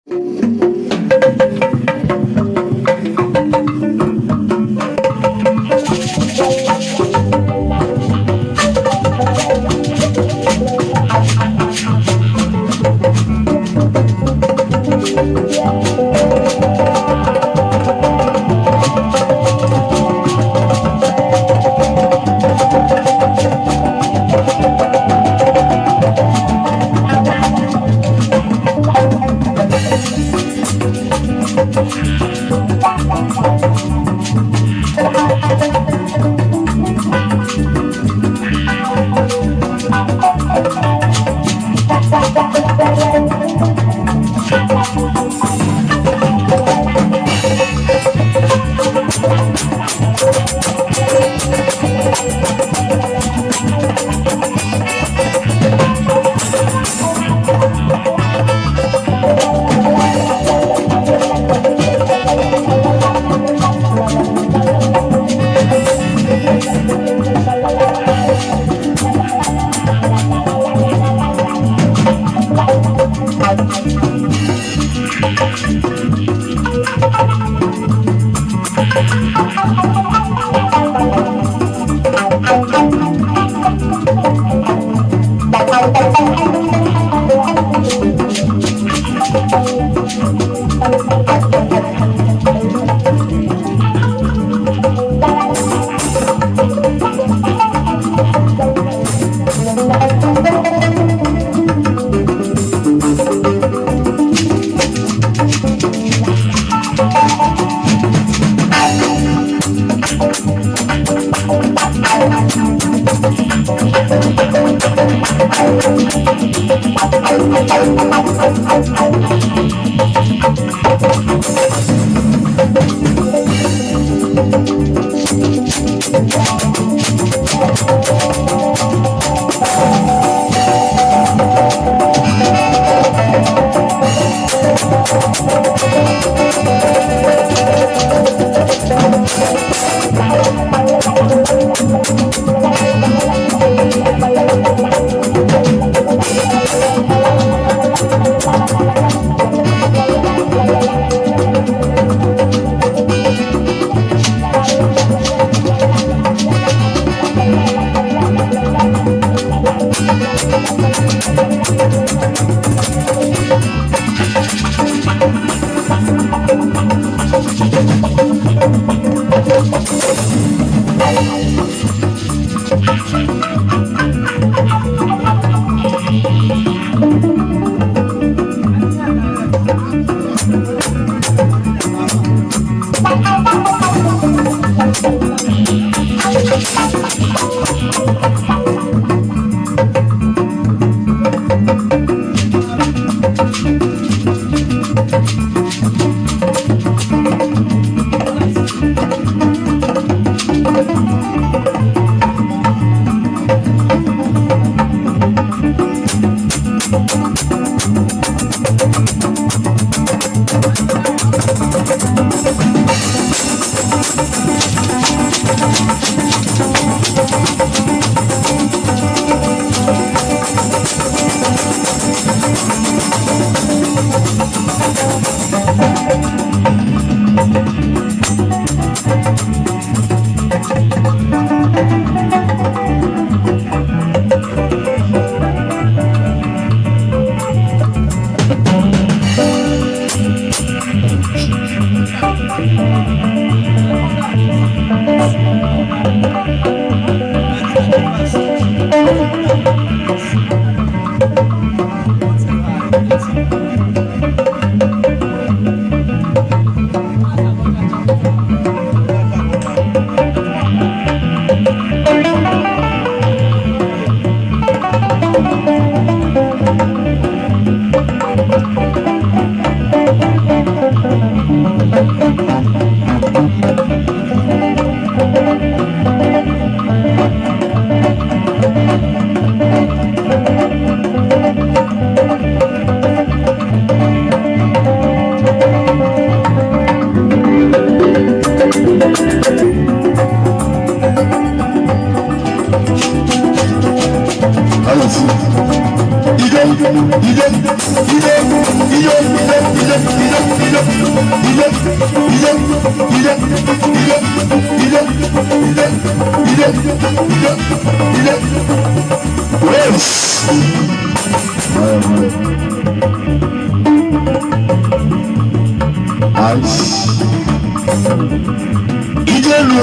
Thank you.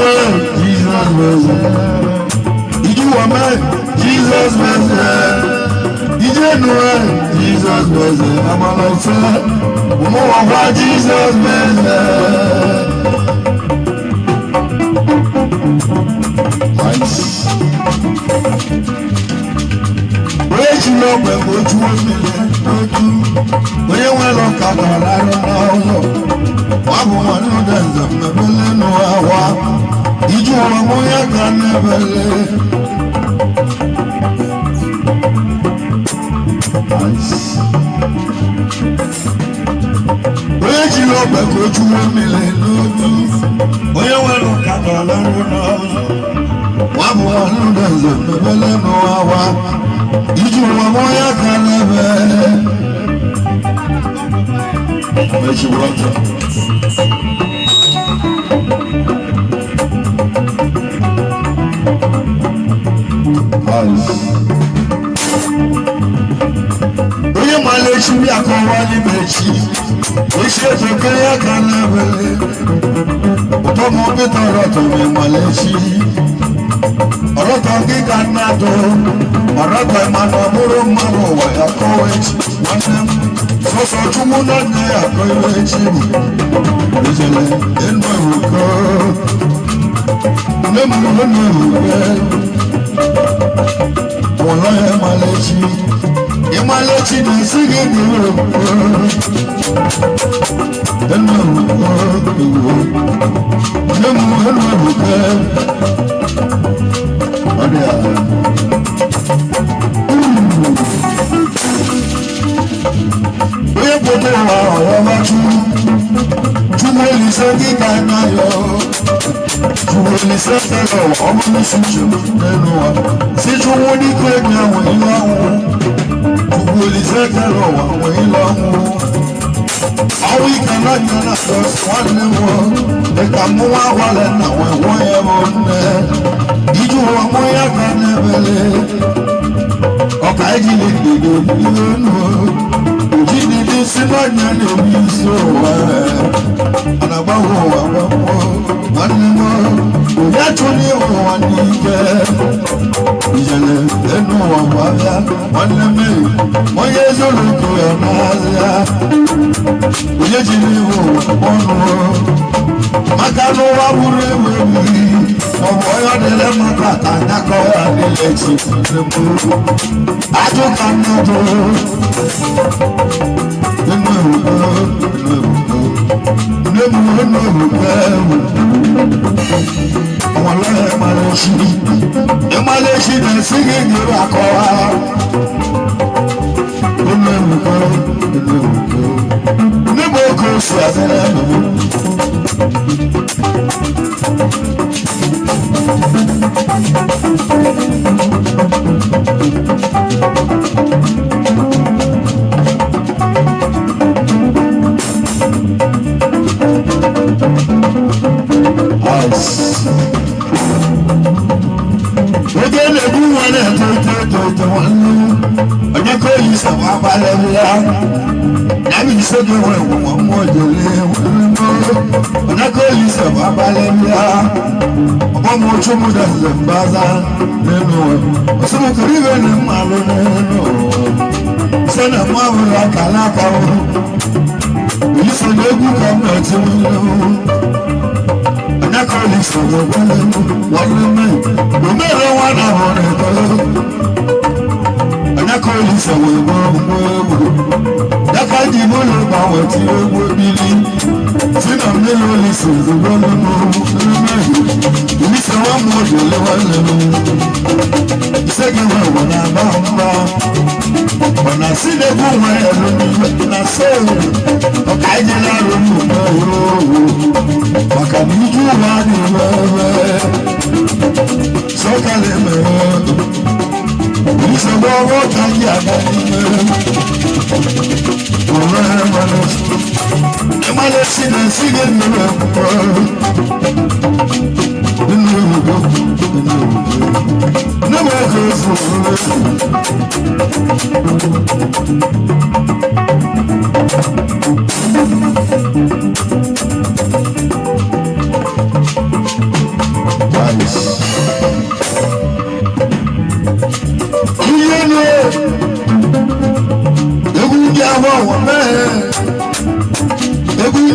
Jesus Did you want me? Jesus Did you know Jesus I'm a life friend. More Jesus Breaking up and go to 1 million. When you went on Canada, I don't know. I'm one of them, the million or did you want more? Can never live. Breaking up and go to 1 million. When you went on Canada, I don't know. I'm one of them, the million or did you want more? Can never make you want to. Oye malechi bi akọwali mechi ise tokere kana bele otomo bitoro to me malechi oroto giga nato oroto mano muro maro wa yakowechi wanem so tumu na ne yakowechi ejele enwe uko nemu Olaya malechi, imalechi na sige duro. Nemu buke. Adia. Oye bote wa omachu. Tumeli sangi kanayo. Tumeli sangi omo suju nenuwa. Si tumoni kwenya wilawo. Tumeli sangi wa wilawo. Awi kananya swane mo. Eka muwa wale na wewe bonne. Iju wa moya kanebele. Okaji lido no. Ujidi simanya ne biso wa. Anabawo wa wanimo. Yatuni wanike. Ijele enu wa wabya. Waneme. Moye zoluku ya mazya. Ujejili wano. Makano wa burewe. Oboyo dele makata nako ya dilechi. Ajo kanato. Imalechi na sige nyere akowa. Nebo ko swazela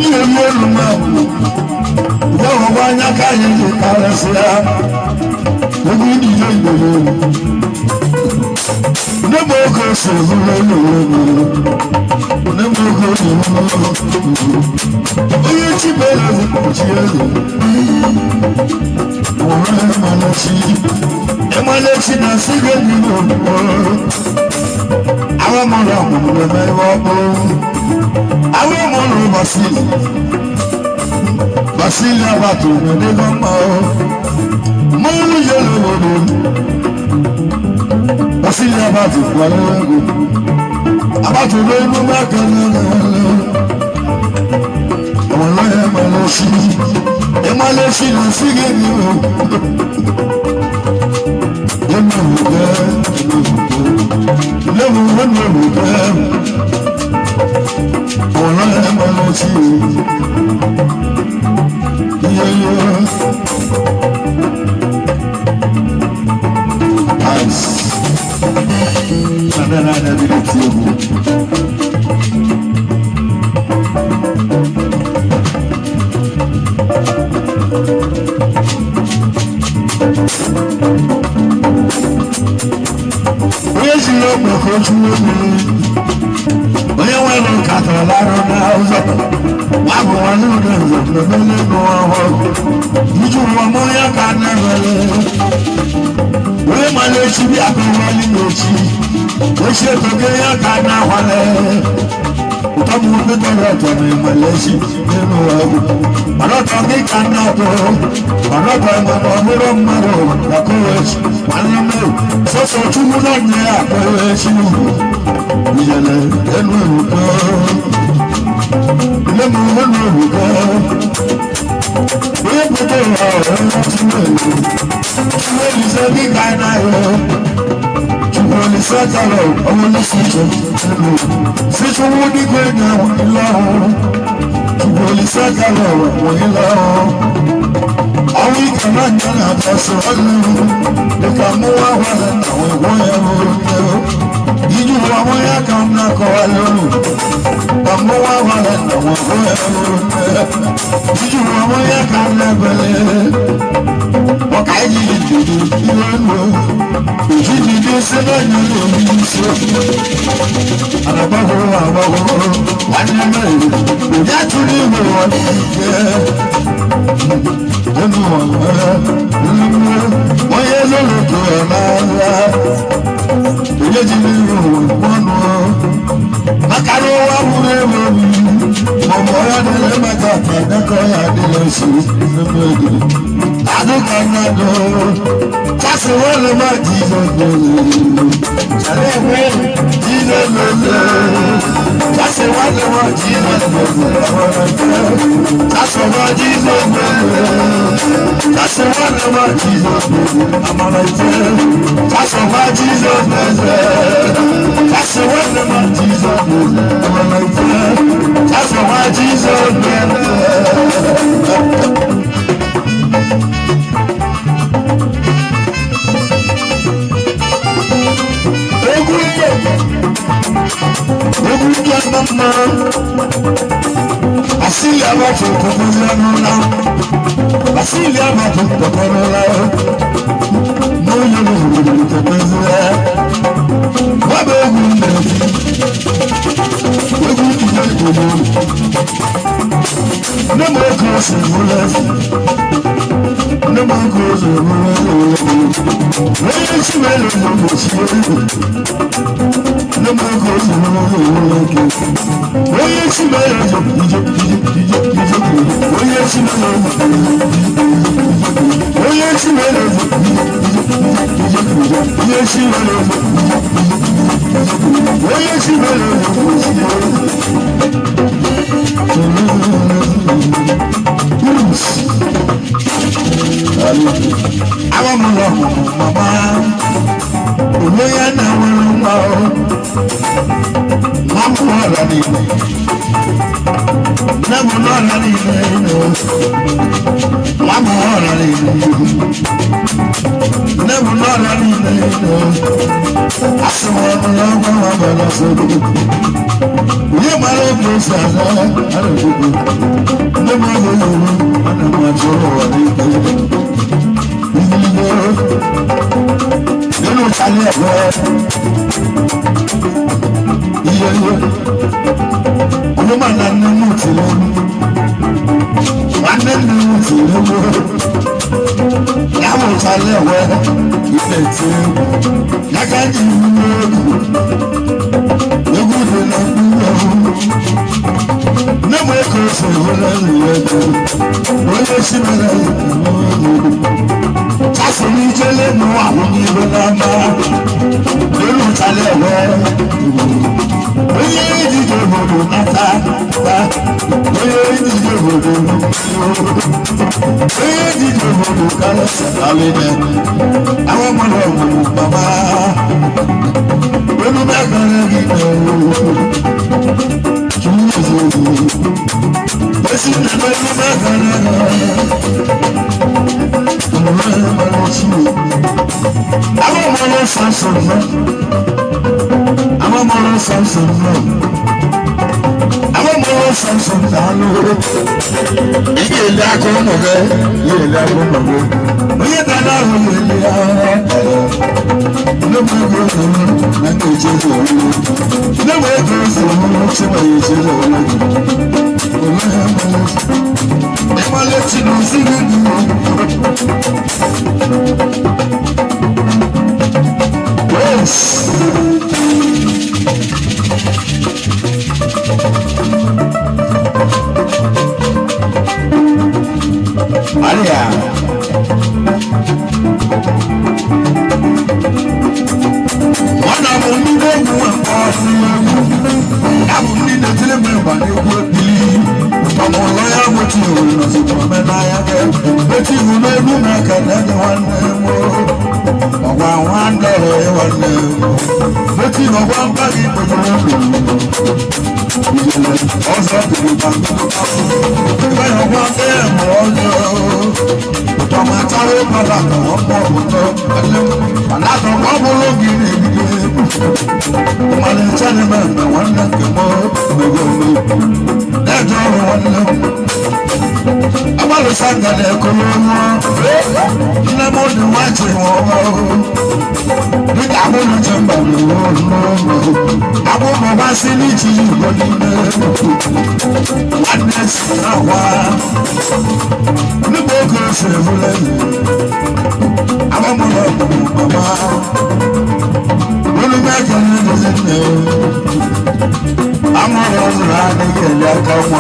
onye elu ma ya ọgbanya ka anyị ji karịsịa ebe ndị ihe igboro nne m oge ose zuru elu nne m oge ose onye chibere chi elu Emalachi na sige ni mo àwọn ọmọ rẹ̀ ọ̀pọ̀lọpọ̀ mẹ́wọ́ ọ̀pọ̀ àwọn ọmọ rẹ̀ Basili abato ní gọ́mà ọ́ mọ́rún yẹ lọ́wọ́dọ́ Basili abato pàlọ́wọ́gọ́ abato ló inú mẹ́kànlá ọmọ lọ́yẹ̀ Emalachi na sige ni mo onye nwere nkata larụ n'ụzọ wabụ nwanne ụdị nzọ n'ebele n'ọhụrụ iji ụwa mụ ya ka na-emele onye mana echi bịa ka nwali n'echi ochi etoge ya ka na-ahwale ụtọbụ ndị tọrọ ọtọ na emelechi n'elu ọgwụ manọtọ gị ka na-atọ manọtọ mana ọ bụrụ mmadụ na kowechi nwanne mmiri sọsọ chukwu nọ nye ya kowechi ìyẹlẹ ẹnu ẹrùkọ lẹnu ẹnu ẹrùkọ bóyá gbogbo ìwà ọ̀rẹ́ láti mẹ́rin ṣùgbọ́n ìṣe gíga iná yọ ṣùgbọ́n ìṣe jàlọ ọmọ lọ́sọ̀ọ̀ṣọ̀ ẹnu ṣíṣúwó nígbà ẹ̀dá wọ̀nyí lọ́wọ́ ṣùgbọ́n ìṣe jàlọ wọ̀nyí lọ́wọ́ àwọn ìkà náà ń jẹ́ àjọṣe ọlọ́run nípa mú wá wà lẹ́nu àwọn ìwọ̀n yẹn wọ́n Iju wa moya kamna ko alolu Kammo wa wale na wa alolu Iju wa moya kamna bele Wakaiji jidu iwano Ujiji desena nyalo miso Anabaho Wanime Ujatuli wanike Enu wala Moye lolo to alala Oye jimi wọnú makaro wa wúre wọ̀nyí mọ̀mọ́ ya nílẹ̀ mẹ́ta tẹ̀lẹ́kọ̀ ya nílẹ̀ sí nínú èdè àdúgbò náà dọ̀ fásitì wọn lè má jíjọ gbòòrò ṣẹlẹ̀ ìwé jíjọ gbòòrò fásitì wọn lè má jíjọ gbòòrò fásitì wọn jíjọ gbòòrò fásitì wọn lè má jíjọ gbòòrò àmàlà ìfẹ́ fásitì wọn jíjọ gbòòrò. That's the one that my Jesus did. That's what my Jesus did. Basili abato kokonola. Basili abato kokonola. No you know kokonola. Wabe hunde. Webu kije kodo. Nemo kose mulas. Nemo kose mulas. Wewe chimelo nemo chimelo. Nemo kose mulas. Oye chimelo DJ Oye chimelo Oye chimelo Oye chimelo Oye chimelo Àwọn ọmọ mama olóyè náà wọ́n ń wá ọ́ wọ́n mú ọ̀rọ̀ nìyẹn lẹ́mú náà lọ́rọ̀ nìyẹn wọ́n mú ọ̀rọ̀ nìyẹn lẹ́mú náà lọ́rọ̀ nìyẹn àsìwọ̀n ọ̀rọ̀ wọn wọ́n bẹ̀rẹ̀ sọ́dọ̀. You might have no sense. I don't know. No more than you. I don't want to you know, Charlie, woman and no mutilum. One and no mutilum. Now, Charlie, where you said to Nagani, you would not no more close to what I see. That's a little more. You don't tell it well. We did your voodoo, not that. We did your voodoo. We did your voodoo, colors. I want my love, Mama. When you back on it, listen to my back on I'm a mono Samson. I'm a mono Samson. I'm a mono Samson. You get home of it. You get home of it. We get that out of no more goes on. Not to change your room. No way goes on. Somebody change your room. I'm going to let you know. See you. Yes. Maria. One of them knew they were I would need a telegram, but you would believe. I'm all loyal with you, as a woman I am. But you will never make another one more. One day, one day. But you know one body for the also to be back to the house. If I don't want them, I'm a child, but I don't want more. And I don't want more of you. I'm a gentleman, I want to go more. That's all I want to know. I'm a son that I come on. I'm on the watching. I want to jump on the road. I want my sanity. Oneness now. The book is everywhere. I'm a mama. When I'm back on the I'm a rose running in that come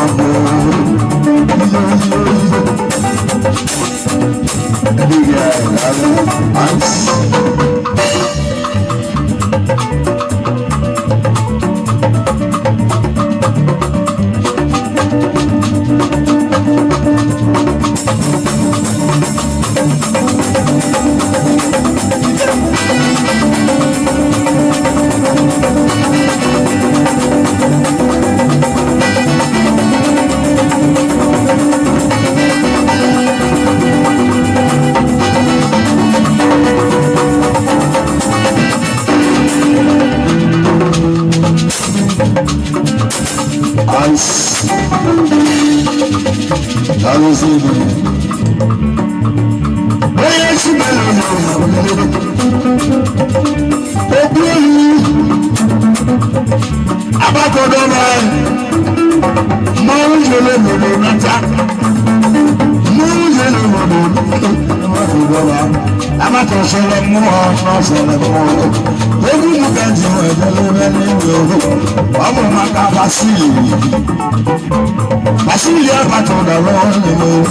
Basilia battle the road,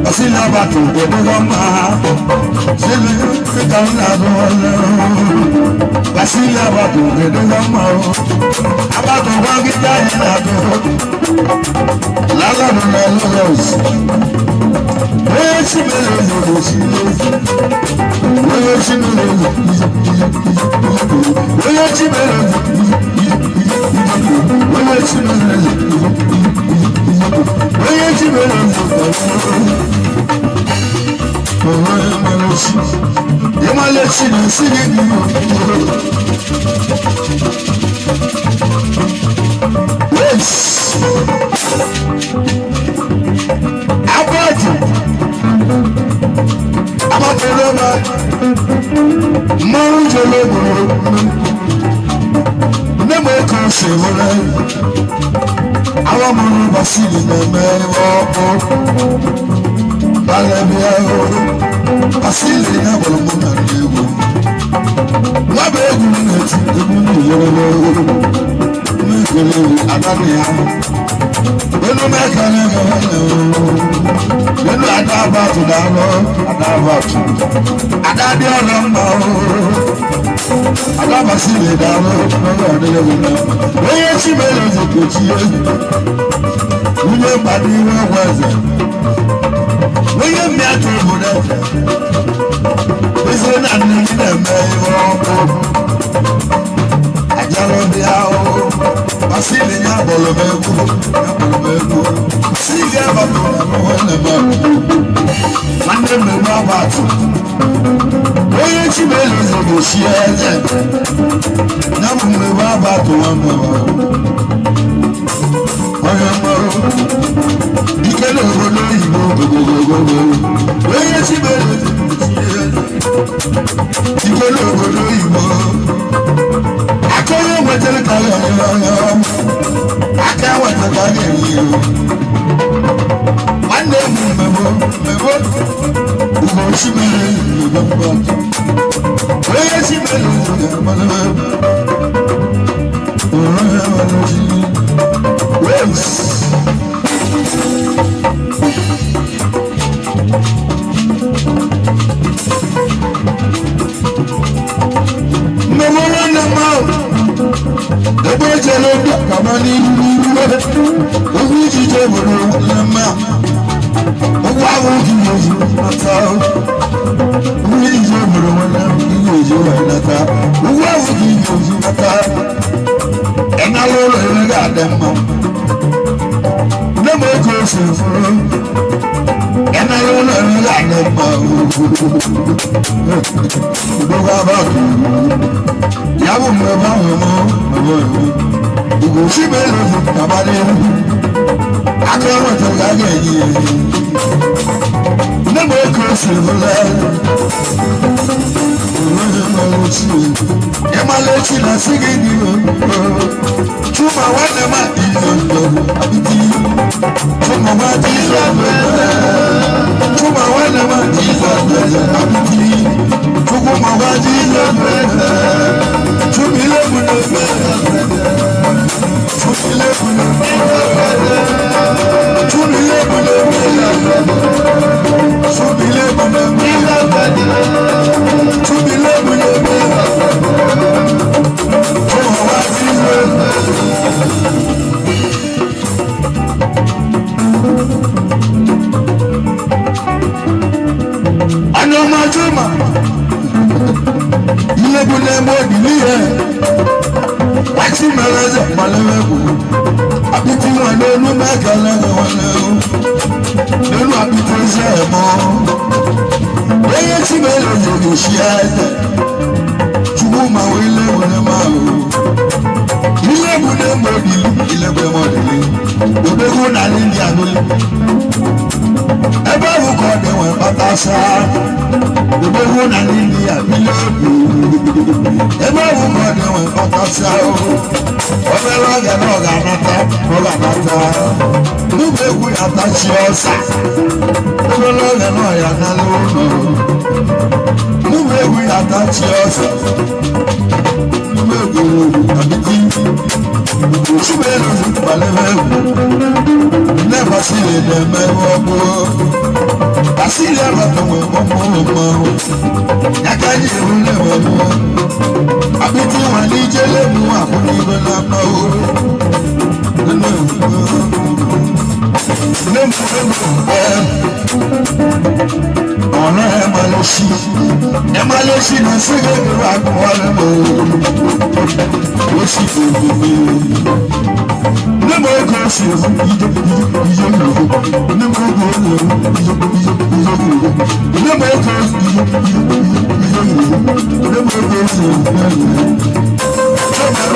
Basilia battle the Bogama, Basilia battle the Bogama, about the Wagita Lala Melos, where she melos, where she melos, where she melos. Abọ́ọ̀tù Amatoloma Mọ́rún Jolóboro Nemo kan ṣe wọlé àwọn ọmọ Yorùbá sì lè mẹ́mẹ́ ọkọ̀ balẹ̀ bí ẹ̀rọ àsìlè ní àbọ̀lọ́mọ́ náà ní ewu wọ́n bẹ egun ní etí egun ní ìyẹ́wọ́ ní ìpele adáníyà nínú mẹ́ka ní ẹ̀kọ́ nínú adábàtú dáná adábàtú adádé ọ̀nà mọ́ adábàsí lè dáná lọ́wọ́ ọ̀dẹ́lẹ́wò náà lóye tí mẹ́lẹ̀ ti kò tí yé wúnyé pàdé wọ́n wọ́ ẹ̀sẹ̀ lóye mi àti ìbùdó ẹ̀sẹ̀ wíṣẹ́ náà ní ilẹ̀ mẹ́rin ọkọ̀ àjálọ́ bí a ó Basili nya bolo megu Sige babu na wele ba Mande me ba batu Oye chibele zo go shieze Na me ba batu wana Oye maro Ikele bolo ibo go Oye chibele zo go shieze Ikele bolo ibo Akoye wetele kaya Aka wetele kaya Wande mebo Ugo shimele Ugo Oye shimele Memo wana mao Ebo jelo kamani Ogu jije bono lema Ogu awu kiyoji mata Ogu jije bono wana kiyoji wanata Ogu awu kiyoji mata Ena lolo elega adema Nemo kosi furo Ena lolo elega adema Ogu abadu Yabo mweba mwemo Ugo shimelo kabale Akama tagage yi Nemo kosi vula Yamalechi na sigini Chuma wane ma izondo Abiti Chuma ma izondo Chuma wane ma izondo Abiti Chuma ma izondo Chumile mune Chumile mune Chumile mune Chumile mune Chumile mune Chuma wa izondo Anoma Chuma Ilebule modi niye Wati meleze malewebu Abiti wane nu mekalege wane Nenu abiti zemo Weye ti meleze gishiyete Chubuma wile wane mao Ilebule modi Ilebule modi Obegu na lindi anuli Ebe ukode we patasa Obegu na lindi abilebu Ebe ukode we patasa Obelu oge n'oga nata Nubegu yatachi osa Obelu oge n'oya n'aluno Nubegu yatachi osa Nubegu abiti Chubelu balewegu Never see them ever. I see them at the moment. I can't even never know. I bet you I need you let me walk on even up On Emalashi na sige the rock one what she do no more groceries no more groceries Yes.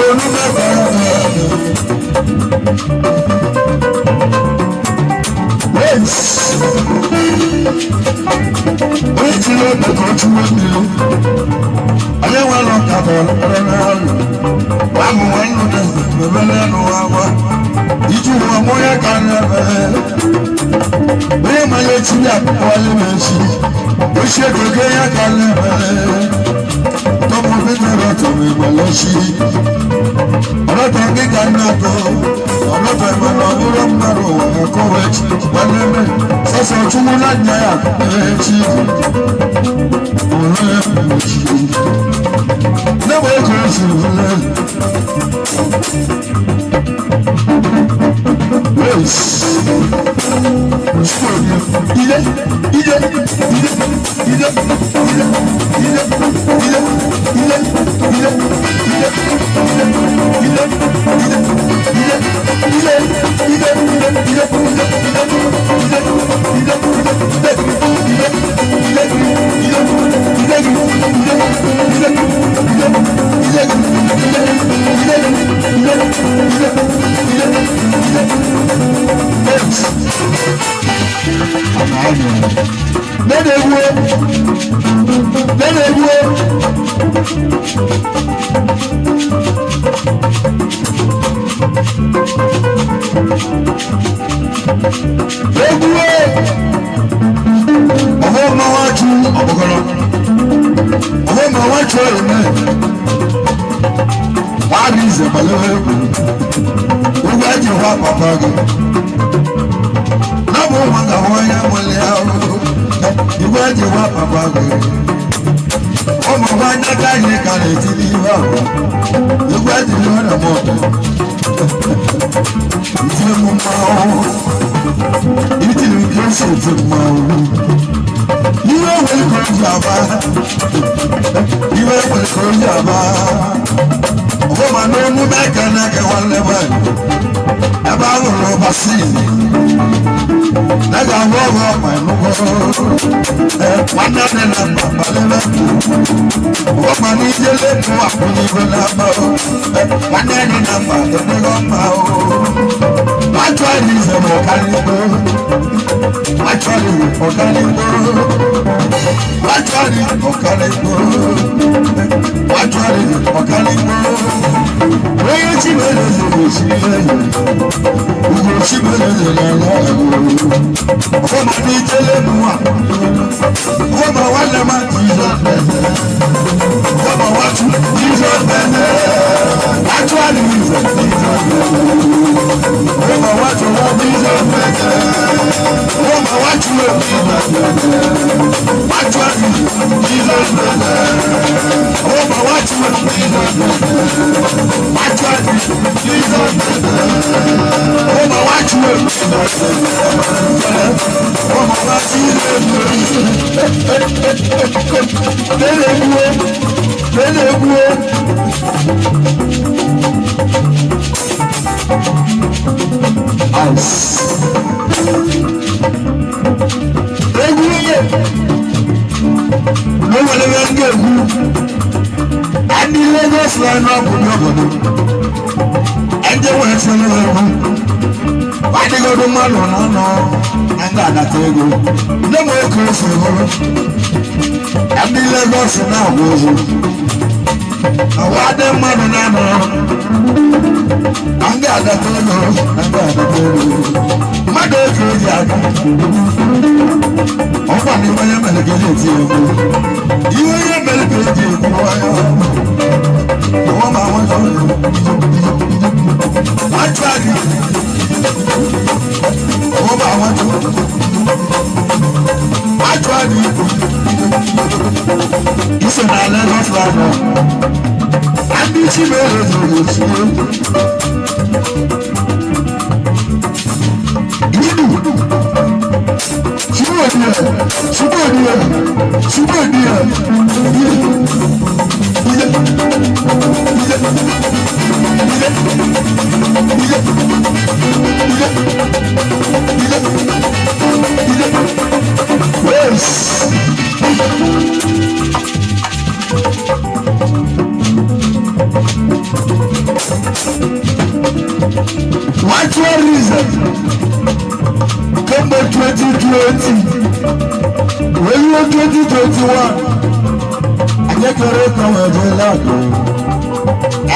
2021 akekere kọwé jẹ lẹkọọ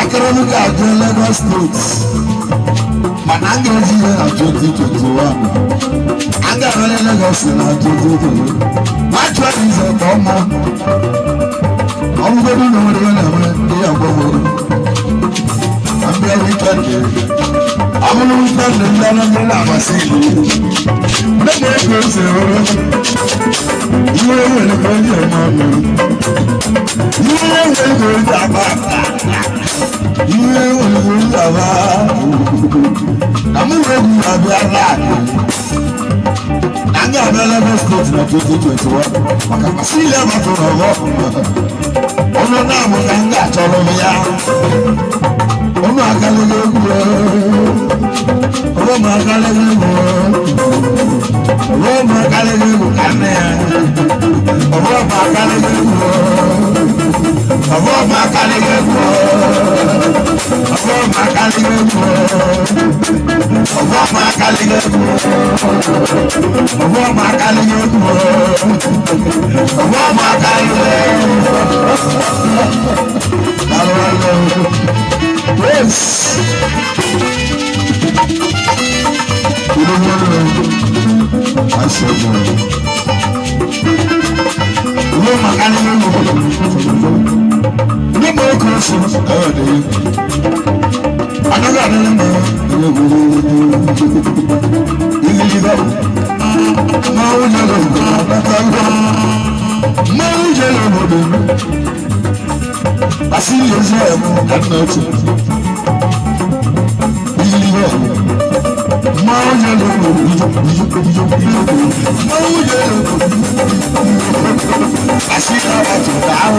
economic àjọ Lagos State mana a ga-eji ihe na 2021 a ga-arịrị Lagos na 2021 nwachọ ize ka ọma ọmụgodu na nwere na-eme ihe agbọgbọrọ na mbịa wikendi ọbụrụ wikendi ndị ọrụ ndị na-amasị ilu ndị na-ego ose ọrụ ihe nwere ka onye eme ọnụ ihe nwere ka onye agba ihe nwere ka onye agba na mụ egwu na-abịa laadị na ndị abịa Lagos State na 2021 maka masị ile batụrụ ọgọ ọnụ na-abụ ka ndị achọrọ m ya ọnụ akalịghị egwu ọrụ m akalịghị egwu ọrụ m akalịghị egwu ka nne ya ọrụ m akalịghị egwu ọrụ m akalịghị egwu ọrụ m akalịghị egwu ọrụ m akalịghị egwu ọrụ m akalịghị egwu ọrụ m akalịghị yes. You don't want to know. I said no. No, my animal. No more questions. Oh, dear. Another animal. I see you there at night. I see how I do that.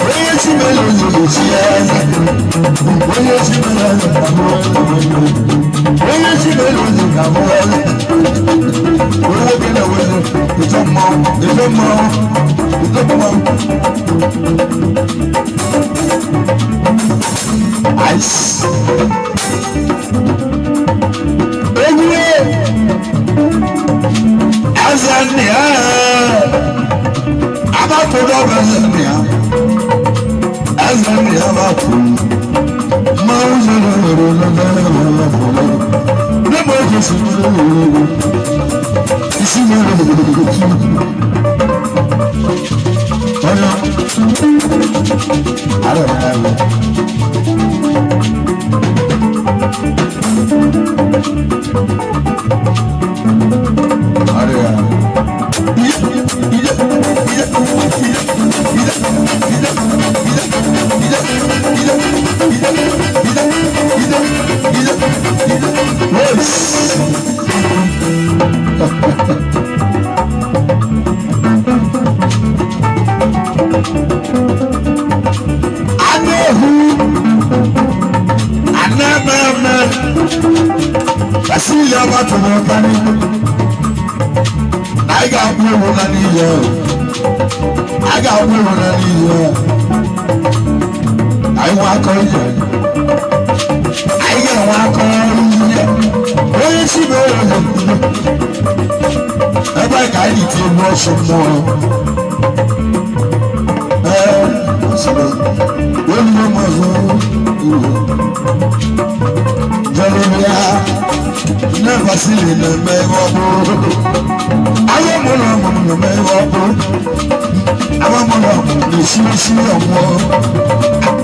When you see me, you see it. When you see me, when you see me, you come on. We're walking away. You don't know. You don't know. You don't know. Ice. Azania, about to go Azania, Azania, about to Mauser, never just I don't have it. I got women on these. I walk on you. I got walk on you. Where is she going? I like I need to watch some more. When you must never seen the man. I am one of the men. I want one of the CC of war.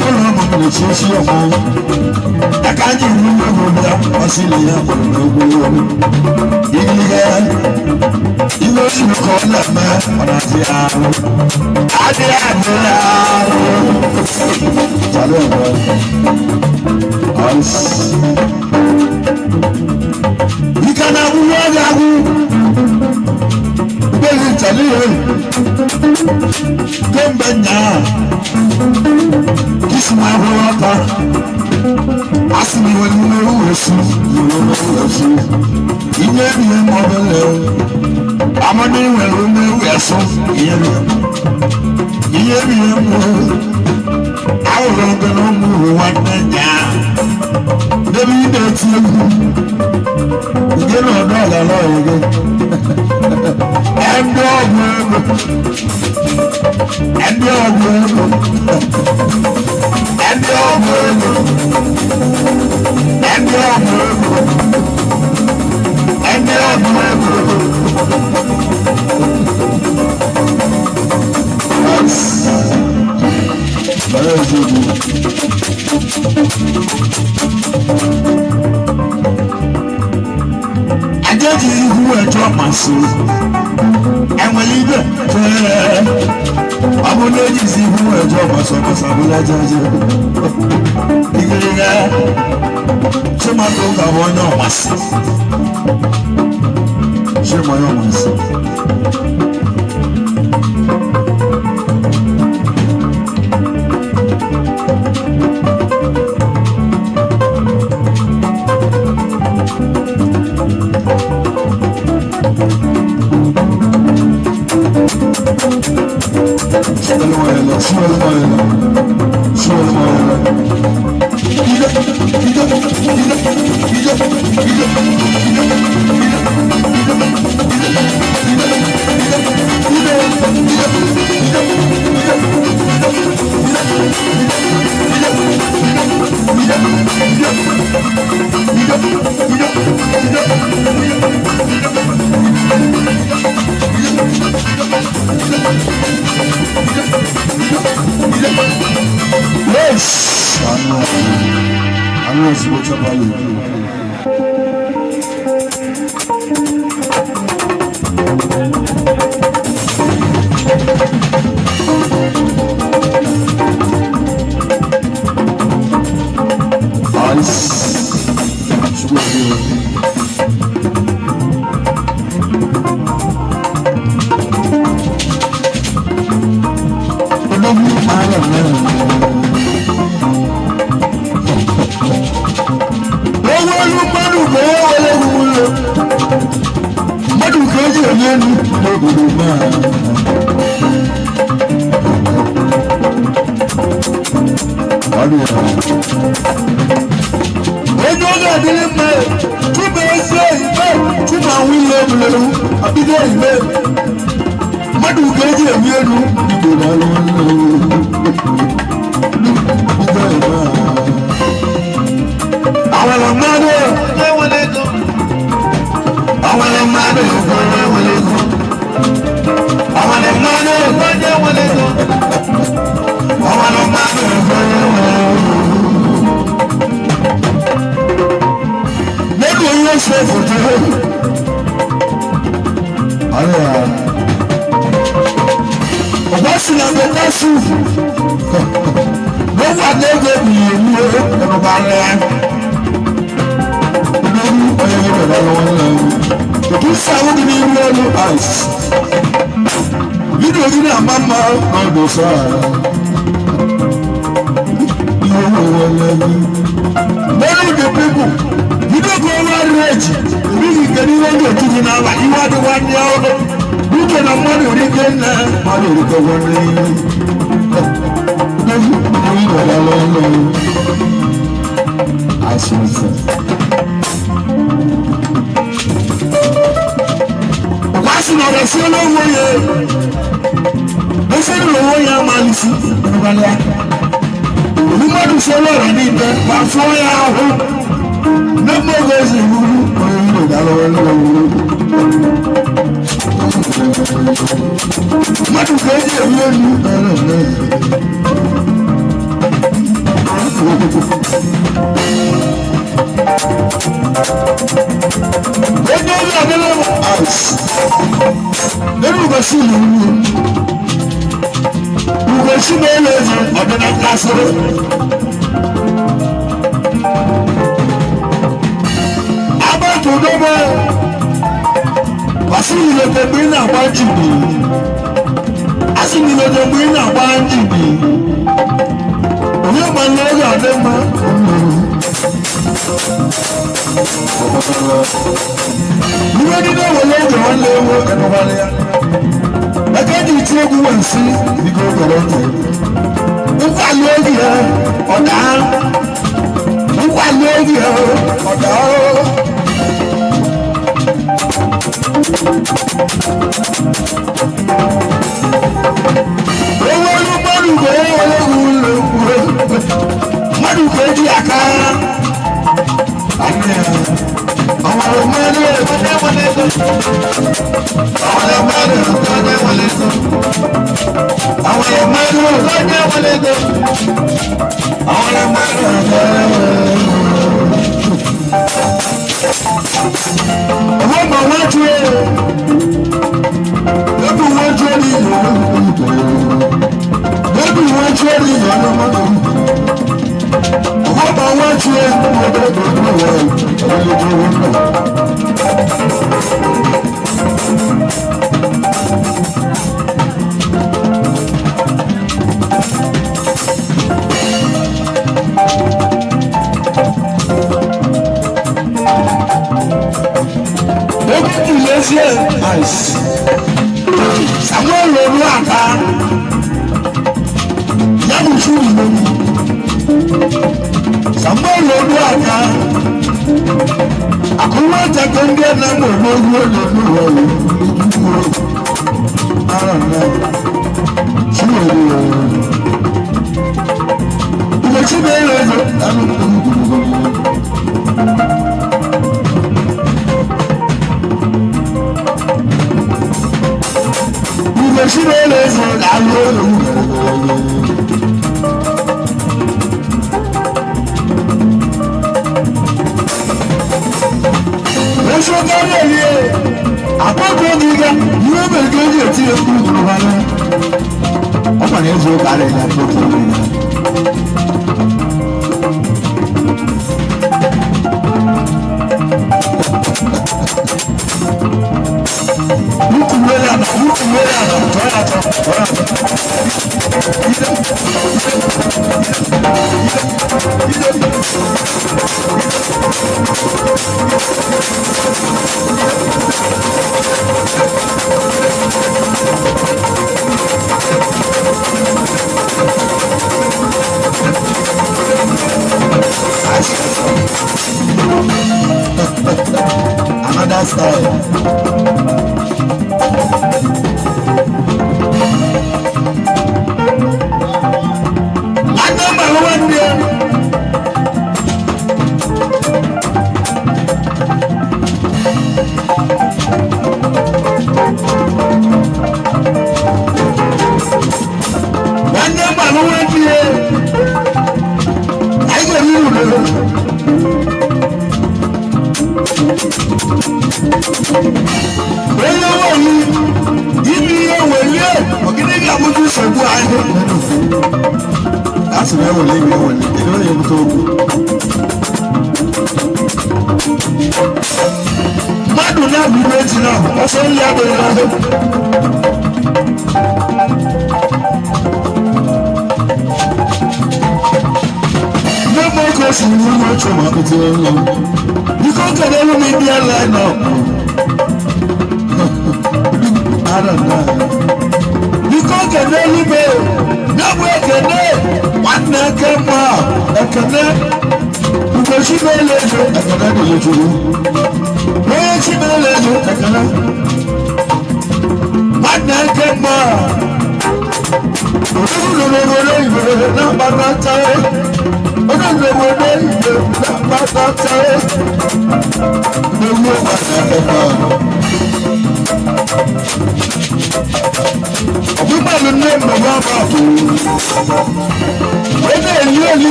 One of the CC of war. I can't even remember that Basilia for the you know, you call that man on you can have one. Tell you, come back now. Kiss my water. Ask me when you know who's you know who's you may be a mother. I'm a new and we know so. Here we are. I will go no more one down. Maybe that's you. You get no dollar again. ẹni ọgbọ́n ẹni ọgbọ́n ẹni ọgbọ́n ẹni ọgbọ́n ẹni ajẹ́jì ihu ẹ̀jọ́ màsí ẹ̀wọ̀n ibẹ̀ tẹ́ ọmọ lójì sí ihu ẹ̀jọ́ màsọ̀mọ́sọ̀ abúlájẹ́jẹ́ ìgbèrè ṣé máa tó ga wọ́n náà màsí ṣé máa yọ̀ màsí. Another style.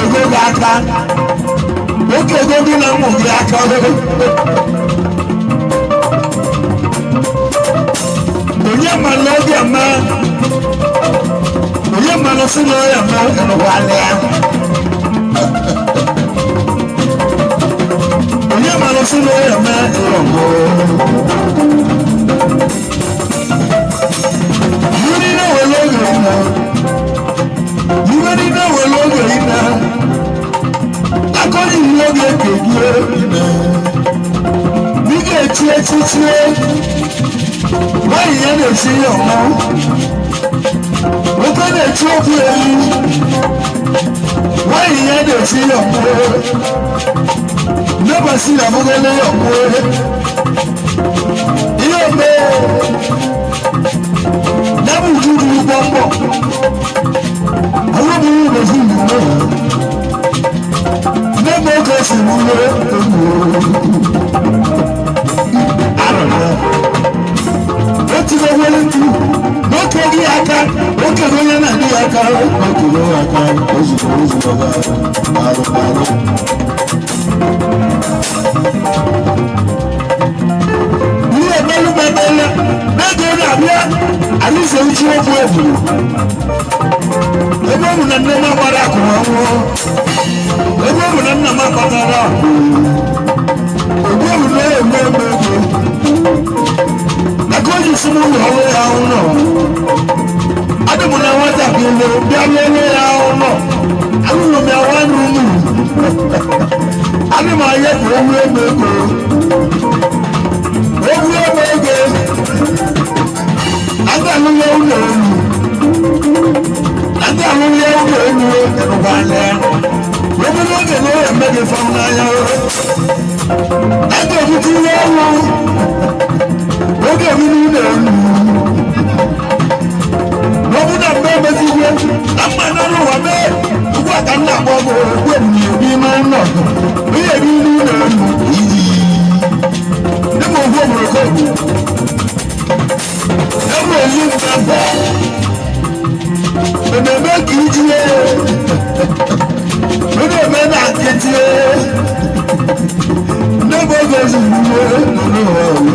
okego gị aka okego gị na ụmụ gị aka onye ma n'oge eme onye ma n'osi n'oge eme ịrụgbalị ya onye ma n'osi n'oge eme ịrụgbalị yiri na wele oge ina yiri na wele oge ina akọni ihe oge kegie ina n'ige echi echichie báyìí yẹn lè ṣe ọmọ ó fẹ́ lè tí ó fún èyí báyìí yẹn lè ṣe ọmọ lọ́bàá sí àmúgbẹ́lẹ́ ọmọ ilé ọmọ dábù dúdú pọ́pọ̀ olóbìnrin lè fún ìlú náà lọ́bàá kẹsì mú lé àrùn náà. Oti na wele tu, n'oke gị aka, oke gị onye na-adị aka, oke gị aka, ozugbo ga-arụ. Ihe emelu mebele, n'ego na-abịa, anyị so uche okwu eburu. Ebe ọ bụ na nne m agbara akụrụ ọnwụọ, ebe ọ bụ na nna m akpatara akụ, ebe ọ bụ na eme ego. Akọ́jú fún mi ọ̀rọ̀ ya ọ̀nà. Adébùnà wọn tàbí ilé bí abẹ́lé ya ọ̀nà. Alúlò mi àwọn ẹnu mú. Adébùnà ayé kò owó ẹgbẹ́gbẹ́. Owó ẹgbẹ́gbẹ́. Adébùnà ọ̀nà ẹnu. Adébùnà ọ̀nà ẹnu ẹnu bá lẹ́. Lóbi lóde ló yẹ mẹ́jẹ fún un náà. Adébùnà ti yẹ ọ̀nà. Oge mi ni ilé ẹnu. Lọ́bù náà bẹ́ẹ̀ bẹ́ẹ̀ ti wé. Lápá náà ló wà bẹ́ẹ̀. Gbogbo àtàlẹ́ àpọ̀ ọmọ òkú ènìyàn òbí máa ń nà. Oye mi ni ilé ẹnu. Nígbà òkú òmùrè kọ́ òkú. Ẹ̀rù èyí ń bẹ̀ bọ̀. Èdèmé kì í jí ẹ́. Èdèmé náà kì í jí ẹ́. Nígbà òkú èsì ìlú ẹ̀ lọ́nà ọ̀hún.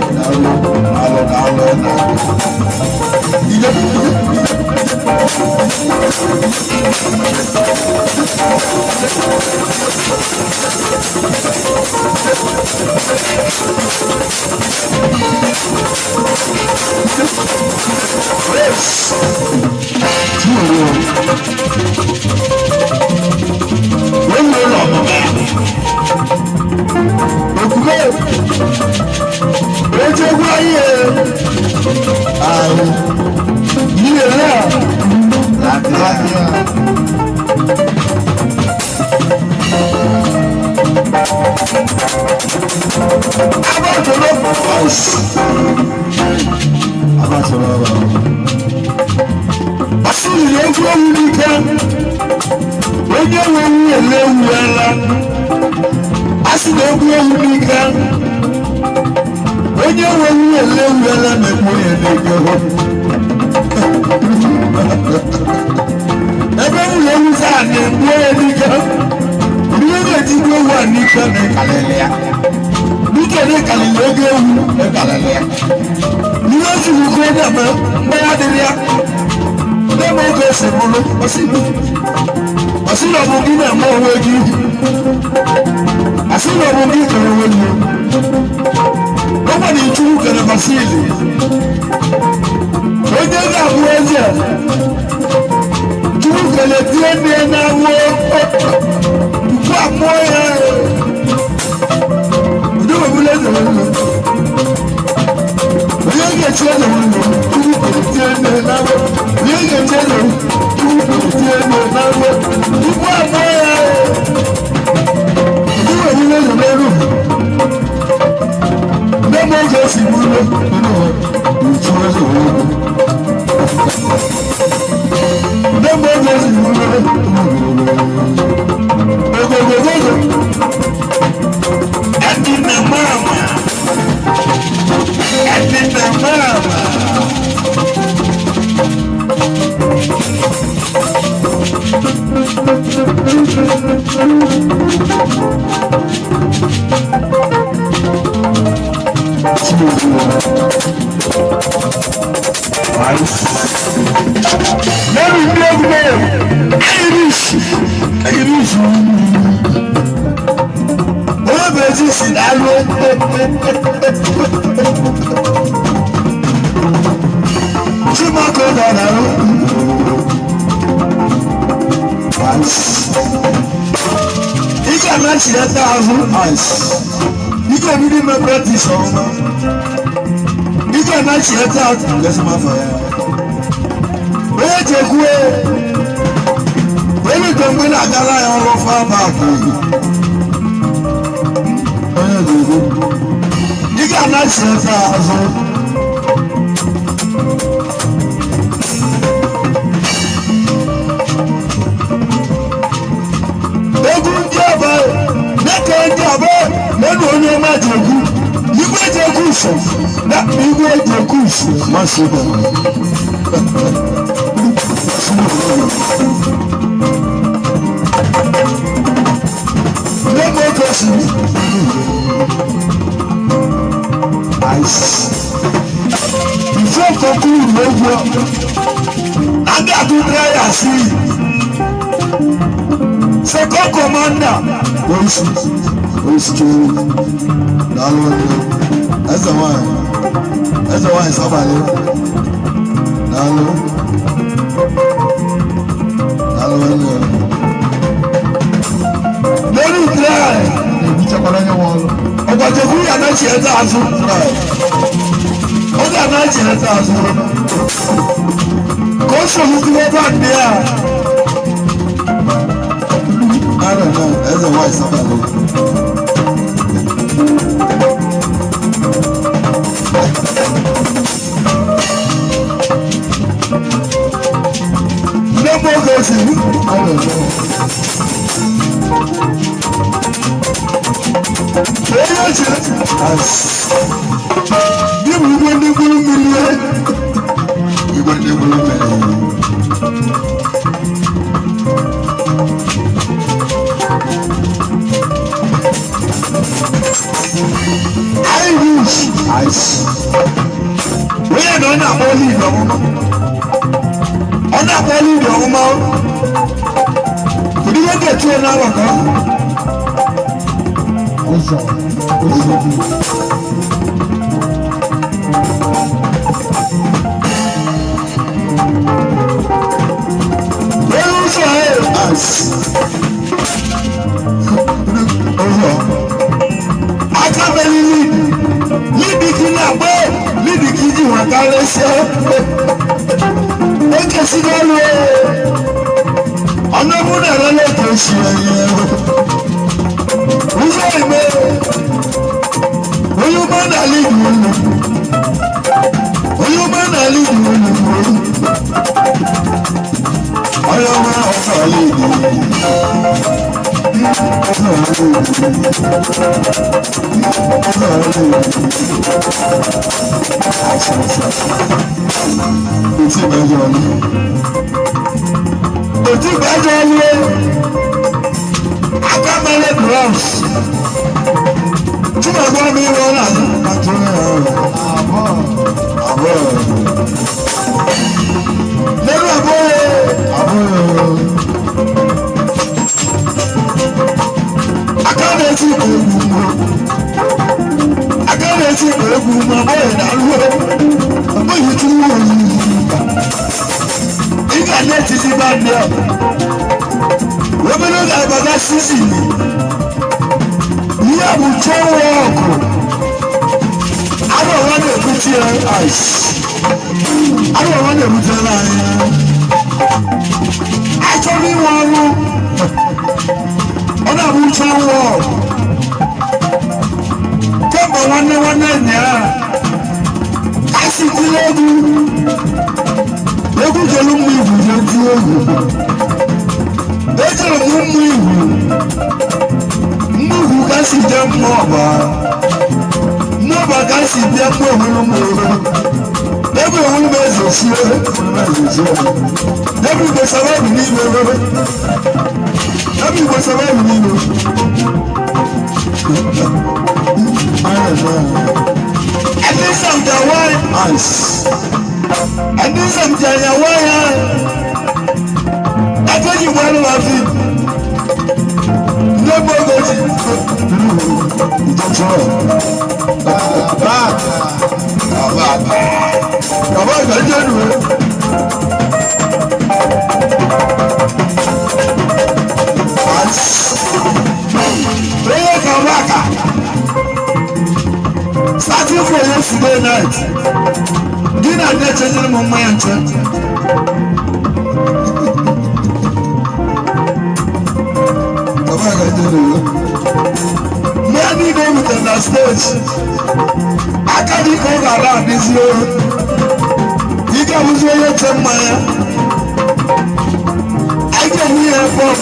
Every was a very little. I did some Hawaii ice. I did some Hawaii. I told you one of it. No more goes in. That's all. Starting from yesterday night, dinner and changing my mind. Many go with the stage. I can't go around this year. You can use your time. I can hear a pop.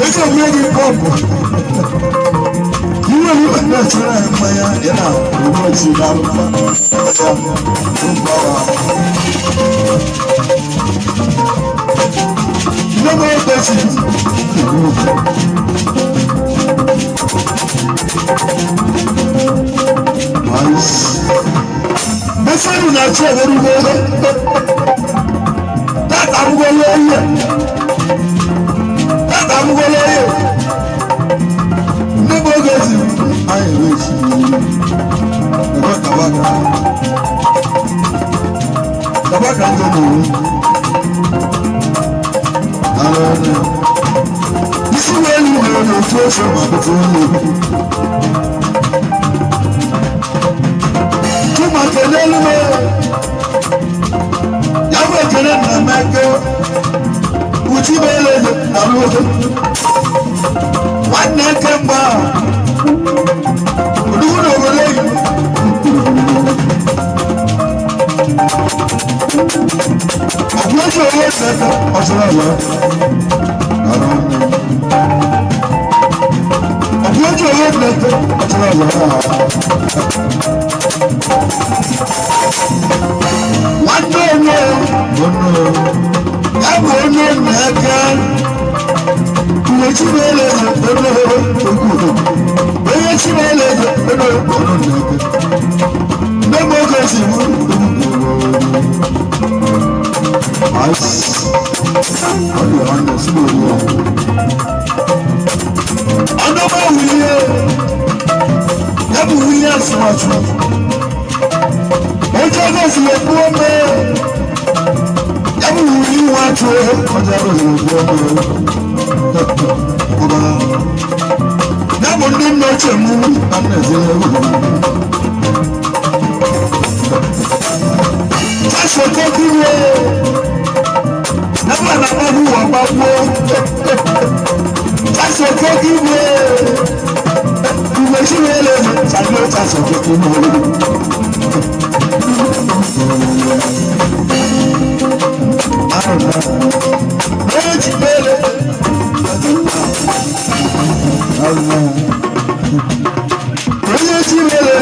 It's a really pop. You will look at that time, Maya. You know, we will see that. You know what that is? Nice. That's why you're not sure what you're going to do. That I'm going to do. That I'm going to do. Never get you. I wish you. Tabaka don't know. I don't know. You see when you know the force of my phone. Too much of them. Yabu kene na meko. Uchi bele na roho. One kemba. Uduno bele. Abuja owo seka osoro lo. Abuja owo seka osoro lo. One no. Yabu no meka. Uchi bele no. Uchi bele no. Never goes in. Ice. How do you understand? I know how we are. Never we are so much. What are those who are poor men? Never we want to. What are those who are poor men? Never did not move unless that's what talking about. Never know who I'm about. That's what talking about. You may see me later. I know that's what talking about. I don't know. Where's your belly? I don't know. Where's your belly?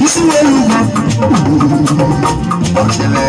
isi welu ugbo ọchịlị